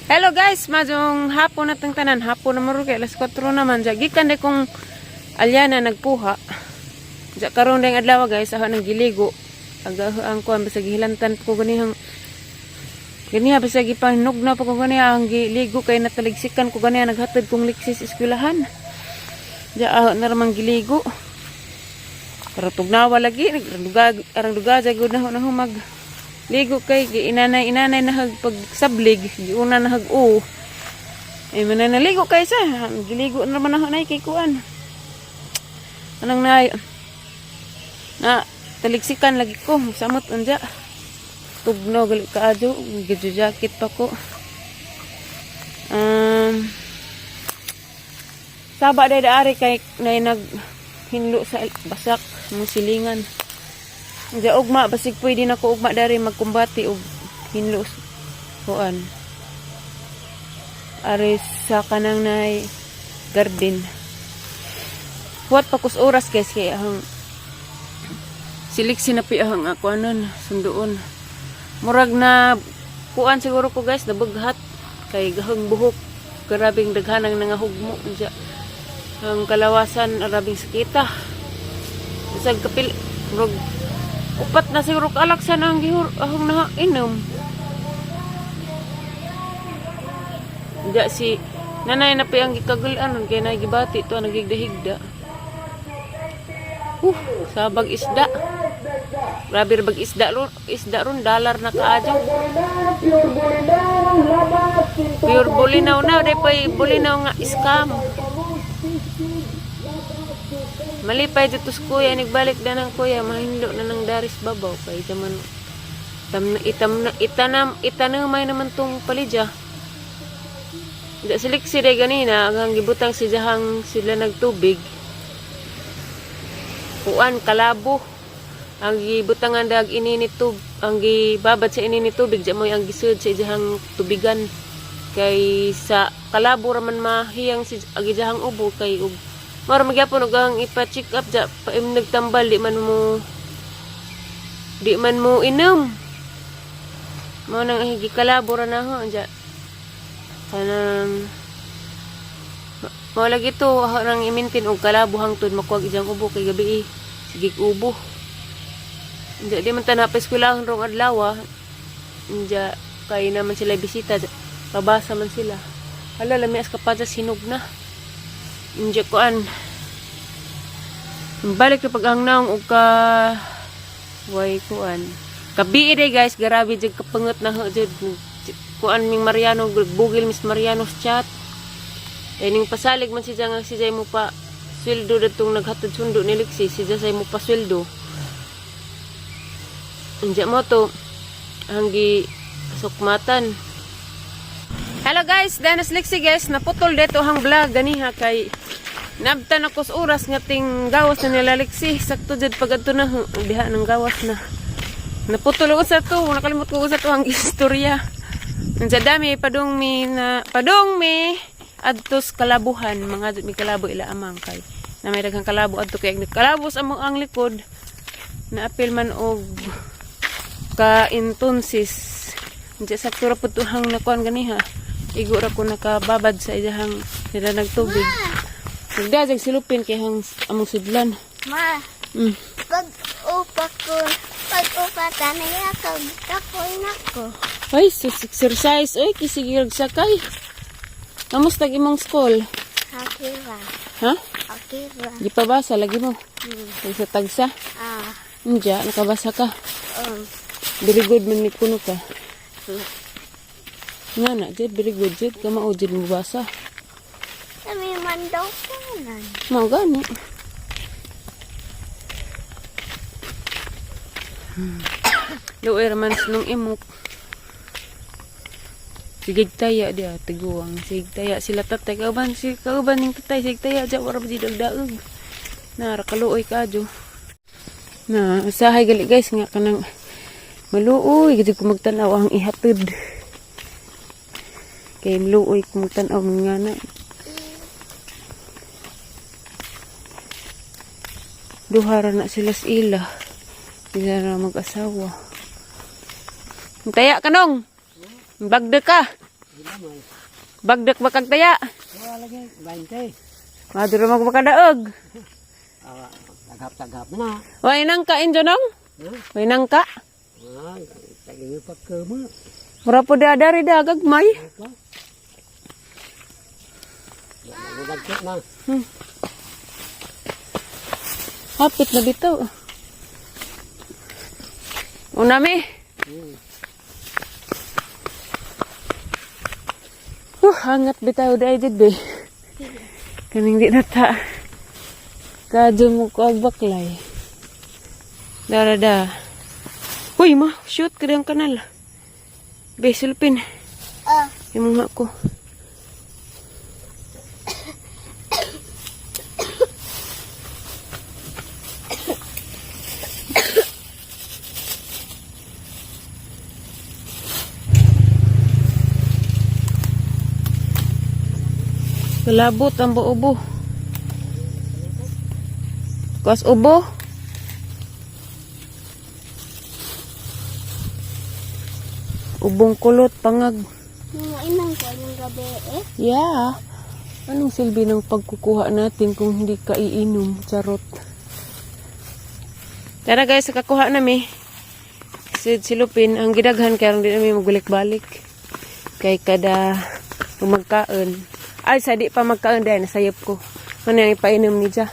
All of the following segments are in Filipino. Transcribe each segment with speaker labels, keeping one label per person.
Speaker 1: Hello guys, majong hapon natang tanan. Hapon na maru kay alas 4 naman. Gikan de kong alyana nagpuha. Ja karon ding adlaw guys, ako nang giligo. Ang kuan basta gihilantan ko ganihang ganiha basta gipanog na pa ko ganiha ang giligo kay nataligsikan ko ganiha naghatid kong liksis eskwelahan. Ja na ramang giligo. Para tugnawa lagi nagdugag arang dugag jud na humag ligo kay inanay na pagsablig giuna na hag-o ay man na naligo kay sa giligo na man ako nay kay kuan anang na taliksikan lagi ko samot anja tugno gali kaadyo gidyo jacket pa ko saba day daari kay nay naghinlo sa basak ng silingan. Diya ugma basig pwede na ko ugma dari magkumbati og hinlos kuan. Ari sa kanang nay garden. Huwat pa kus oras guys kay ang silik sinapi ang ako anon sunduon. Murag na kuan siguro ko guys nabughat kay gahong buhok grabing daghanang nangahugmo diya. Ang kalawasan arabing sakita. Bisag kapil murag upat na siguro kalaksan ang gihur ahong nainom. Diya si nanay na pa ang gikagulan kaya nagibati ito nagigdahigda. Sabag isda. Grabe bag isda ron dalar na kaadyo. Pure bulinaw na day pay bulinaw nga scam. Malipay dito sa kuya, nagbalik na ng kuya, mahinlo na ng daris babaw. Kaya jaman, itanamay naman tong palidya. Hindi silik sila ganina, hanggang gibutang siyahang sila nagtubig. Kuan, kalabo. Ang gibutangan dag ininit tubig, ang gibabad sa ininit tubig, jamoy ang gisud sa ijahang tubigan. Kay sa kalabo raman mahiyang si agijahang ubo kay mara magyapon og ang ipa-check up ja paim nagtambal di man mo inom mo nang gikalabora na ho ja kanang mo lagi to nang imintin og kalabo hangtod makuwag ijang ubo kay gabi sige ubo ja di man ta na pa eskwelahan rong adlaw ja kay naman sila bisita pabasa man sila hala lami as kapadya sinog na inje kuan balik na paghangnaong og ka way kuan kabi day guys grabe jud kapangot na jud kuan ming Mariano bugil Miss Mariano's chat ning pasalig man siya nga siya mo pa sweldo datong naghatod sundo ni Lexi siya say mo pa sweldo inje mo to hanggi sukmatan. Hello guys, Dennis Lexi guys, naputol dito ang vlog ganiha kay nabtan ako sa oras nga ting gawas na nila Lexi. Sakto jud pag adto na diha nang gawas na. Naputol ko sa to, nakalimot ko sa to ang istorya. Unsa dami padong mi adtos kalabuhan, mga mi kalabo ila amang kay. Na may daghang kalabo adto kay kalabos among ang likod. Na apil man og ka intonsis. Unsa sakto ra pud tuhang nakuan ganiha. Igo ra ko nakababad sa ijahang nila nagtubig. Nagdajag silupin kay hang among sudlan.
Speaker 2: Ma. Pag-upatan na yakag. Takoy na ko.
Speaker 1: Ay, exercise. Ay, kisigirag sakay. Kamusta imong school?
Speaker 2: Akira.
Speaker 1: Ha?
Speaker 2: Akira.
Speaker 1: Di pa basa lagi mo? Ay, sa tagsa? Hindi, nakabasa ka? Very good man ni kuno ka. Nga na, Jed, very good, Jed. Kamao, Jed, mo basa.
Speaker 2: Kami man daw kanan.
Speaker 1: Mau gani. Luoy raman nung imok. Sigig taya dia, tiguang. Sigig taya sila tatay. Kauban ning tatay. Sigig taya, dya, wala ba di dagdaag. Nara, kaluoy ka, dyo. Na, usahay gali guys, nga kanang maluoy. Gadi ko magtanaw ang ihatid. Kay maluoy ko magtanaw mga na. Duhara na sila sa ila. Sila na mag-asawa. Taya ka nung. Bagda ka. Bagdak bakag taya.
Speaker 3: Wala lagi, 20.
Speaker 1: Maduro magmakadaog.
Speaker 3: Tagap-tagap na.
Speaker 1: Way nang ka injonong? Way nang ka?
Speaker 3: Taging pagkama.
Speaker 1: Mura po dari dagagmay.
Speaker 3: Nagagkit na.
Speaker 1: Hapit na bitaw. Unami. Hangat bitaw da edit be. Kaning di nata. Kadyo mo ko agbaklay. Darada. Uy ma, shoot ka ang kanal. Be, sulpin. Imong ko. Kalabot ang ubo. Kas ubo. Ubong kulot pangag.
Speaker 2: Mga inang ko yung gabi
Speaker 1: Yeah. Anong silbi ng pagkukuha natin kung hindi ka iinom? Charot. Tara guys, kakuha nami. Silupin. Ang gidaghan kaya hindi namin magbalik-balik. Kay kada magkaon. Ay, sa di pa magkaon dahil nasayap ko. Ano yung ipainom ni Ja.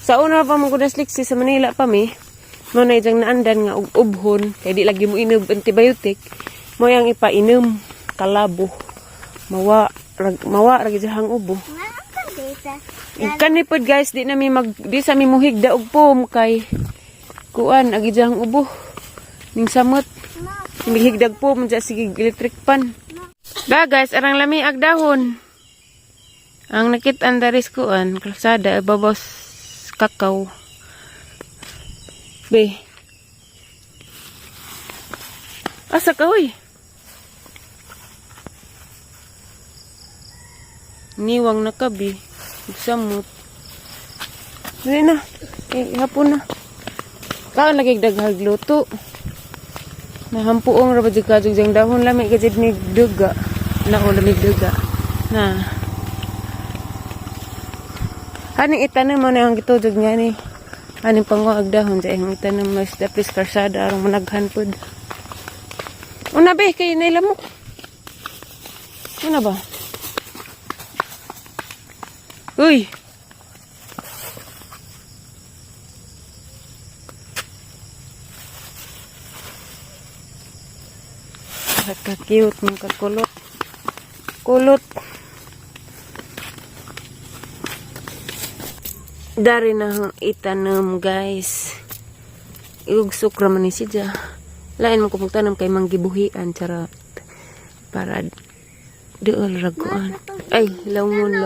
Speaker 1: Sa una pa magkudas liksi sa Manila pa mi. Mo na ijang naandan nga ubhon. Kaya di lagi mo inom antibiotic. Mo yung ipainom. Kalabo. Mawa ragi jahang ubo. Kanipod guys, di sa mi muhigda og pom kay kuan agi jahang ubo. Ning samot. Mihigdag pom ja sige electric pan. Da guys, arang lami ag dahon. Ang nakitaan daris kuan, kalsada, babos kakao. Be. Asa ka, uy? Niwang na ka, be. Samot. Dili na. Hapon na. Kaan lagi daghag luto. Nahampuong rabad jud jang dahon lami gajid ni duga. Nao lamig duga. Na. Haning itanom mo na ang gitudog niya ni. Haning panguag dahon sa yung itanom mo sa dapis karsada arang managhan pod. Una be kay nailamok. Una ba? Uy. Ka-cute ng kakulot. Kulot. Dari na itanam guys. Iugsok raman ni siya. Lain mo kung tanam kay manggibuhian charot. Para dool raguan. Ay, lawmon.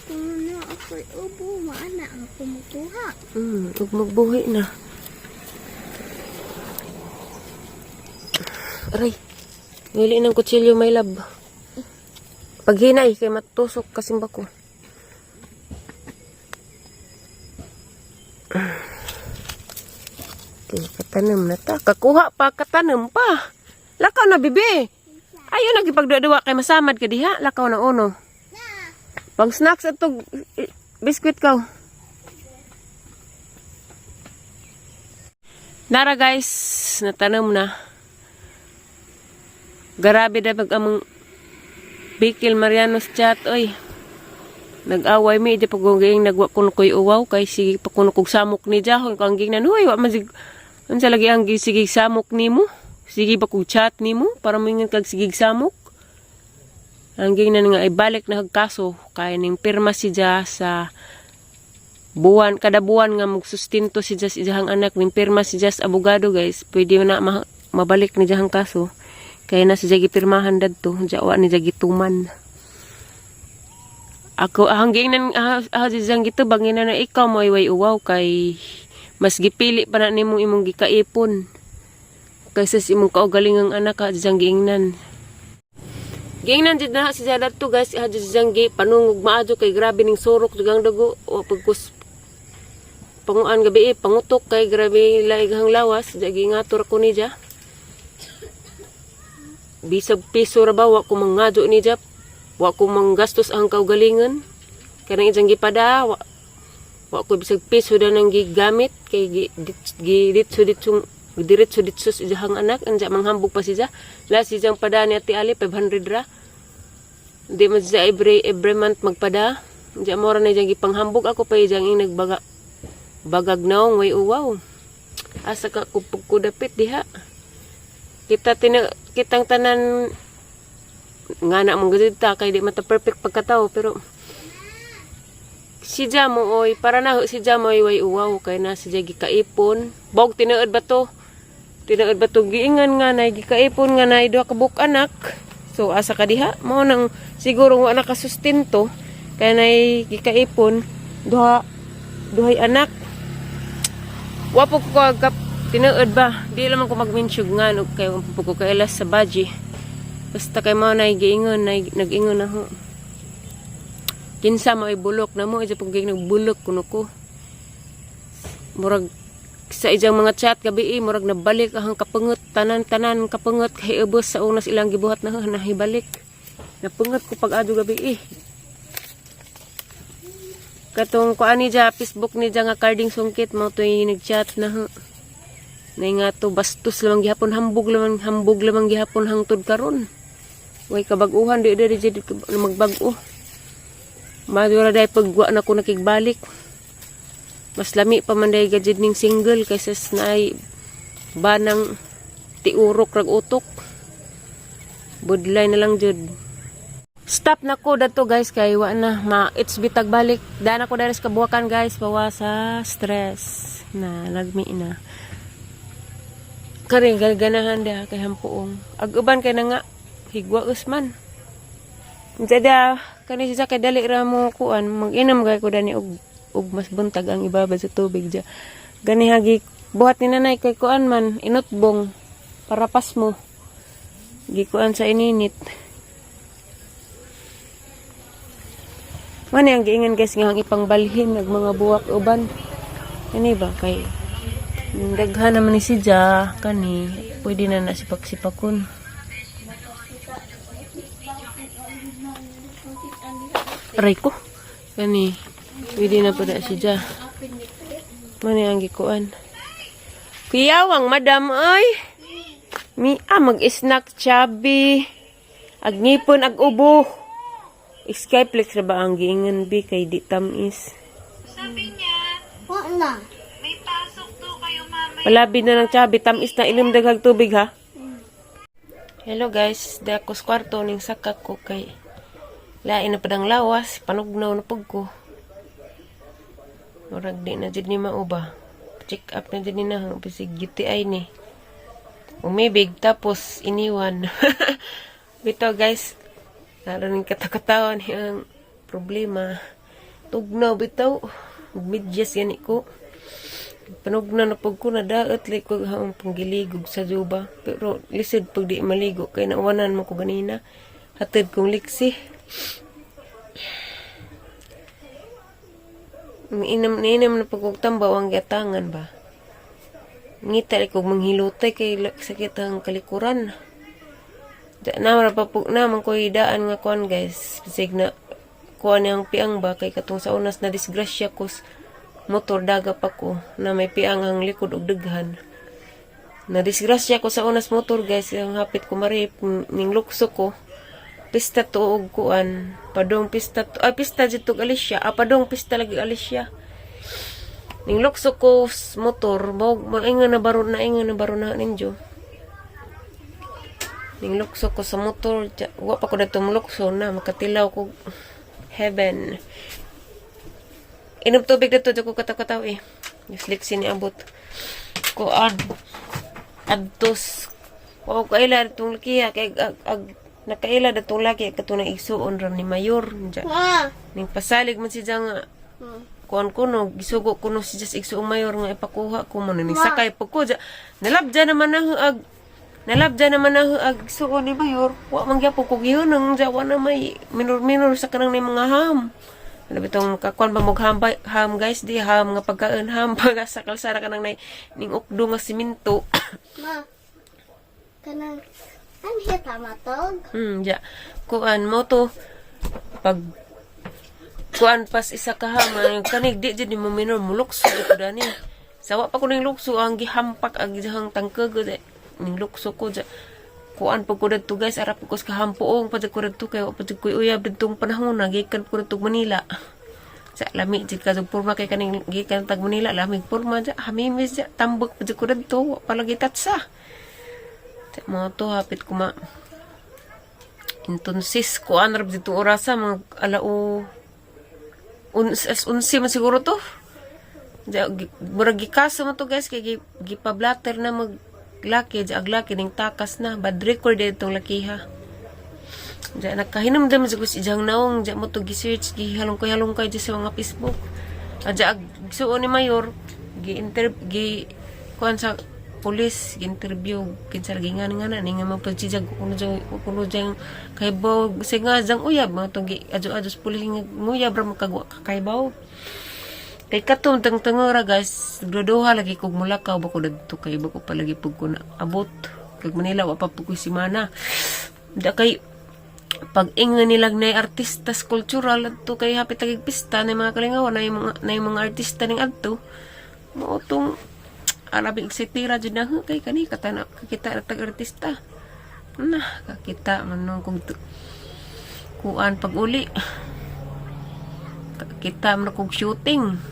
Speaker 2: Kung na ako'y ubo, maana ang kumukuha.
Speaker 1: Huwag magbuhi na. Aray, nili ng kutsilyo may lab. Paghinay, kay matusok kasimba ko. Okay, katanam na ta. Kakuha pa, katanam pa. Lakaw na, bibi. Ayaw, nagipagdua-dua kay masamad ka diha. Lakaw na uno. Pang snacks ito, biskuit ka. Nara guys, natanam na. Garabi na among Bikil Marianos chat, oy. Nag-away mi, di paguging nagwa kuno ko'y uwaw, kay sige pa kuno kong samok ni Jahon, kang ging na, uy, wak mazig, ansa lagi ang sige samok ni mo, sige pa kong chat ni mo, para mingin kag sige samok. Ang ging na nga ibalik na hagkaso, kaya ning pirma si Ja sa buwan, kada buwan nga magsustinto si Ja si Jahang anak, ning pirma si Ja sa abogado guys, pwede na mabalik ni Jahang kaso. Kaya na si Jagi pirmahan dadto, jawa ni Jagi tuman. Ako hanggang nan jang gito bangin na ikaw mo way uwaw kay mas gipili pa na nimong imong gikaipon. Kaysa sa imong kaugalingang anak ka jang giingnan. Giingnan jud na si Jada to guys, hadyo siyang gi panungog maadyo kay grabe ning surok jugang dago o pagkus panguan gabi pangutok kay grabe laighang lawas, jagi ngatur ko ni ja. Bisag piso ra ba wa ko mangadyo ni ja. Wa ko manggastos ang kaugalingon. Kanang ijang gipada wa ko bisag piso da nang gigamit kay diretso ijahang anak anja manghambog pa siya. La siyang pada ni Ate Ali 500 ra. Di man siya every month magpada. Anja mo ra na ijang gipanghambog ako pa ijang nagbaga bagag naong way uwaw. Asa ka kupog ko dapit diha. Kitang tanan nga na mong gazita kay di mata perfect pagkatao pero si Jamo oy para na si Jamo oy way uwaw kay na si Jagi kaipon. Bog tinuod ba to? Tinuod ba to giingan nga na gikaipon nga na duha ka buk anak. So asa ka diha mo nang siguro wa na kasustinto kay na gikaipon duhay anak. Wa po ko tinuod ba? Di lamang ko magmensyog nga no kay po ko kailas sa baji. Basta kay mo na giingon na nag-ingon na ho. Kinsa mo ay bulok na mo, isa pag nagbulok kuno ko. Murag sa ijang mga chat gabi murag nabalik ang kapungot, tanan kapungot kay ubos sa unas ilang gibuhat na nahibalik. Napungot ko pag ado gabi Katong ko ani ja Facebook ni ja nga carding sungkit mo to nag-chat na ho. Nay nga to bastos lamang gihapon hambog lamang gihapon hangtod karon. Way kabag-uhan di jud magbag-o. Madura day pagwa na ko nakigbalik. Mas lami pa man day gajid ning single kaysa naay banang tiurok rag utok. Budlay na lang jud. Stop na ko dato guys kay wa na it's bitag balik. Dana ko diri sa kabuhakan guys bawa sa stress na lagmi na. Kare ganahan da kay hampuong. Ag-uban kay na nga higwa usman. Jada kani siya kay dali ra mo kuan mag-inom gay ko dani og mas buntag ang ibaba sa tubig ja. Gani hagi buhat ni nanay kay kuan man inutbong para pas mo. Gikuan sa ininit. Mani ang giingan guys nga ang ipangbalhin nag mga buwak uban. Kani ba kay daghan naman ni si Ja kani pwede na sipak-sipakon. Aray ko. Kani pwede na pa si Ja. Mani ang gikuan. Kuyawang madam ay. Mag-snack chubby. Agnipon ag ubo. Skyplex ra ba ang giingan bi kay di tamis.
Speaker 4: Sabi niya,
Speaker 2: Wala.
Speaker 4: may pasok to kayo mamaya.
Speaker 1: Palabi na ng chubby tamis na inom daghang tubig ha. Hello guys, dako sa kwarto ning sakak ko kay lain na padang lawas, panugnaw na pug ko. Murag di na jud ni mauba. Check up na jud ni na bisig UTI ni. Umibig tapos iniwan. Bito guys, naroon katawan ang problema. Tugnaw bitaw. Medyas gani ko. Panugnaw na pag ko na daot like ko ang panggiligog sa juba. Pero lisod pag di maligo kay nawanan mo ko ganina. Hatid kong liksi. Inam na pag kong tambaw ang gatangan ba. Ngita like kong manghilutay kay sakit ang kalikuran. Namara pa po naman ko idaan nga kuan guys. Bisig na kuan yang piang ba kay katong sa unas na disgrasya ko motor daga pa ko na may piang ang likod og daghan. Na disgrasya ko sa unas motor guys ang hapit ko marip ning lukso ko. Pista to og kuan. Padong pista to. Ay pista jitog Alicia. Padong pista lagi Alicia. Ning lukso ko motor maingon na baro na ninyo. Ning lukso ko sa motor, wa pa ko na tumlukso na, makatilaw ko heaven. Inom tubig na to, ko kataw-kataw eh. Reflex ni abot. Ko adtos. Wa ko kaila itong lakiya, kay nakaila datong laki, katong na igsuon ron ni Mayor. Ning pasalig man si nga, kuan kuno, gisugo kuno si Just igsuong Mayor nga ipakuha ko mo. Ning sakay po ko, nalabdya naman na Nalabda naman na agsuon ni Mayor. Wa man gyapon kog yunang jawa na may minor sa kanang ni mga ham. Ano bitong kakuan ba mog ham guys di ham nga pagkaon ham pag sa kalsara kanang ning ukdo nga simento.
Speaker 2: Ma, kanang, ano siya tamatog?
Speaker 1: Ja. Kuan mo to pag kuan pas isa ka ham kanig di jud mo minor mulukso ko dani. Sawa pa ko ning lukso ang gihampak ang gihang tangkeg ning lukso ko ja. Kuan pag ko dito guys arap ko sa kahampoong pag ko dito kay pag ko uyab ditong panahon na gikan ko dito Manila. Sa lami jud ka porma kay kaning gikan tag Manila lamig porma ja hamimis ja tambok pag ko dito palagi tatsa. Mo to hapit ko ma Entonces kuan rab dito orasa mga alao unsi man siguro to. Ja murag gikasa mo to guys kay gipablatter na maglaki ja aglaki ning takas na bad record itong lakiha. Ja nakahinumdam sa gusto ijang naong ja mo to gi-search gihalong-halongkay sa mga Facebook. Ja agsuon ni Mayor gi kuan sa pulis gi-interview kinsa lagi nga ning nga mapajijag kuno jang kaybaw singa jang uyab mo to gi adjo pulis nga nguyab ra makagwa kaybaw. Kay katong tangtangora guys, duduha lagi kog mulakaw bako dadto kay bako palagi pug ko na abot kag Manila wa pa pug si mana. Da kay pag ingon nilang nay artistas cultural adto kay hapit lagi pista na mga kalingawan na mga artista ning adto. Mo tong Arabic City ra jud na kay kani katana kita tag artista. Nah, kakita man nung kog kuan pag uli. Kita man kog shooting.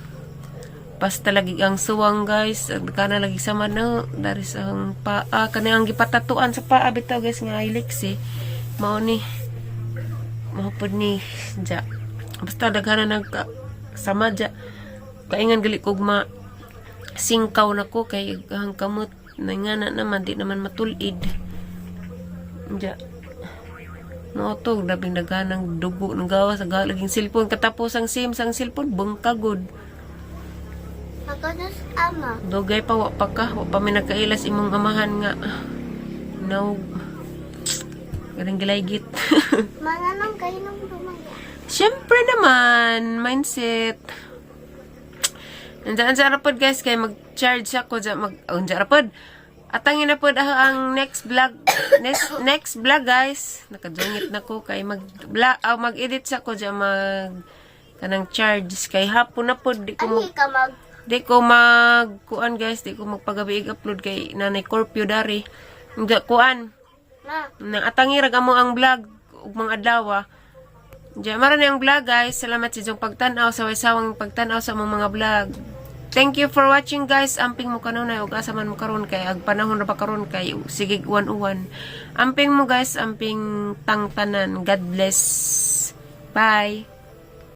Speaker 1: Basta lagi ang suwang guys, kana lagi sa mano dari sa paa kani ang gipatatuan sa paa bitaw guys nga Ilexi. Mao ni pud ni ja. Basta daghana nag sama ja. Kaingan gali kog ma singkaw nako kay ang kamot na nga naman di naman matulid. Ja. Mao to labing daghanang dugo ng gawas sa laging cellphone katapos ang SIM sang cellphone bungkagod.
Speaker 2: Ako na sa ama.
Speaker 1: Dugay pa wa pa may nagkailas imong amahan nga. No. Garing gilaygit.
Speaker 2: Mga nang kayo nang lumaya.
Speaker 1: Siyempre naman, mindset. Nandiyan rapod guys kay mag-charge ako dyan nandiyan rapod. Atangin na po ang next vlog. Next vlog guys. Nakadungit na ko kay mag-edit sa ko dyan kanang charge kay hapon na po di ko di ko kuan guys, di ko magpagabi upload kay Nanay Corpio dari. Nga kuan. Na atangirag amo ang vlog ug mga adlaw. Diyan mara na ang vlog guys. Salamat sa inyong pagtan-aw sa waysawang pagtan-aw sa mga vlog. Thank you for watching guys. Amping mo kanunay ug asa man mo karon kay ag panahon ra pa karon kay sige uwan-uwan. Amping mo guys, amping tangtanan. God bless. Bye.